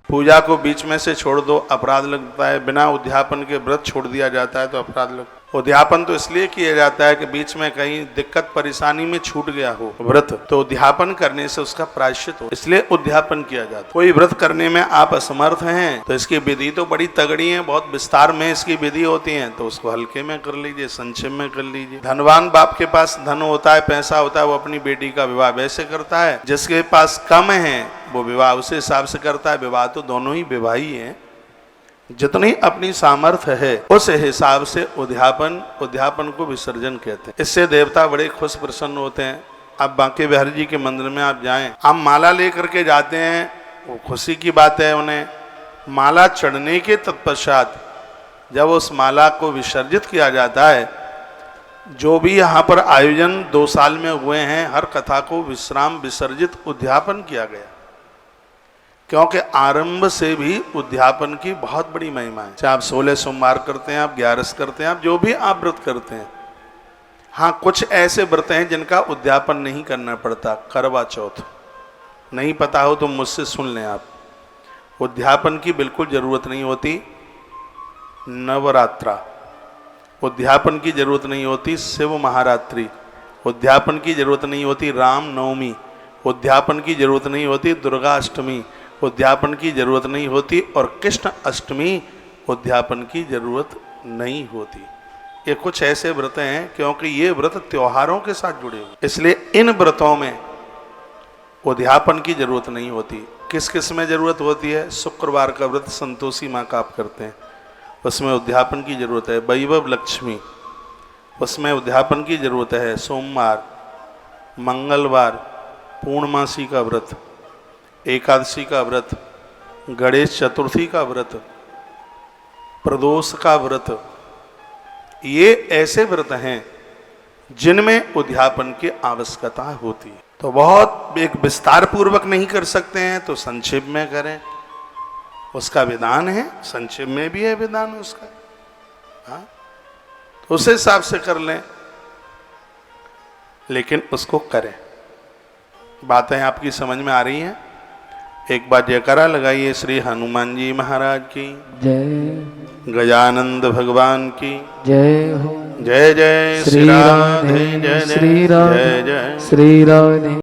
पूजा को बीच में से छोड़ दो, अपराध लगता है। बिना उद्यापन के व्रत छोड़ दिया जाता है तो अपराध लगता है। उद्यापन तो इसलिए किया जाता है कि बीच में कहीं दिक्कत परेशानी में छूट गया हो व्रत, तो उद्यापन करने से उसका प्रायश्चित हो, इसलिए उद्यापन किया जाता है। कोई व्रत करने में आप असमर्थ हैं तो इसकी विधि तो बड़ी तगड़ी है, बहुत विस्तार में इसकी विधि होती है, तो उसको हल्के में कर लीजिए, संक्षेप में कर लीजिए। धनवान बाप के पास धन होता है, पैसा होता है, वो अपनी बेटी का विवाह वैसे करता है। जिसके पास कम है वो विवाह उस हिसाब से करता है। विवाह तो दोनों ही विवाही हैं, जितनी अपनी सामर्थ्य है उस हिसाब से उद्यापन को विसर्जन कहते हैं। इससे देवता बड़े खुश प्रसन्न होते हैं। अब बांके बिहारी जी के मंदिर में आप जाएं, आप माला लेकर के जाते हैं, वो खुशी की बात है। उन्हें माला चढ़ने के तत्पश्चात जब उस माला को विसर्जित किया जाता है, जो भी यहाँ पर आयोजन 2 साल में हुए हैं, हर कथा को विश्राम विसर्जित उद्यापन किया गया, क्योंकि आरंभ से भी उद्यापन की बहुत बड़ी महिमा है। चाहे आप 16 सोमवार करते हैं, आप 11 करते हैं, आप जो भी आप व्रत करते हैं। हाँ, कुछ ऐसे व्रत हैं जिनका उद्यापन नहीं करना पड़ता। करवा चौथ नहीं पता हो तो मुझसे सुन लें आप, उद्यापन की बिल्कुल जरूरत नहीं होती। नवरात्रा उद्यापन की जरूरत नहीं होती। शिव महारात्रि उद्यापन की जरूरत नहीं होती। राम नवमी उद्यापन की जरूरत नहीं होती। दुर्गा अष्टमी उद्यापन की जरूरत नहीं होती। और कृष्ण अष्टमी उद्यापन की जरूरत नहीं होती। ये कुछ ऐसे व्रत हैं, क्योंकि ये व्रत त्योहारों के साथ जुड़े हुए, इसलिए इन व्रतों में उद्यापन की जरूरत नहीं होती। किस किस में जरूरत होती है? शुक्रवार का व्रत संतोषी माँ का आप करते हैं, उसमें उद्यापन की जरूरत है। वैभव लक्ष्मी उसमें उद्यापन की जरूरत है। सोमवार, मंगलवार, पूर्णमासी का व्रत, एकादशी का व्रत, गणेश चतुर्थी का व्रत, प्रदोष का व्रत, ये ऐसे व्रत हैं जिनमें उद्यापन की आवश्यकता होती है। तो बहुत एक विस्तार पूर्वक नहीं कर सकते हैं तो संक्षेप में करें, उसका विधान है। संक्षेप में भी है विधान उसका, हाँ, तो उस हिसाब से कर लें, लेकिन उसको करें। बातें आपकी समझ में आ रही हैं? एक बार जयकारा लगाइए श्री हनुमान जी महाराज की जय, गजानंद भगवान की जय हो। जय जय श्री राधे, जय जय श्री राधे, जय जय श्री राधे।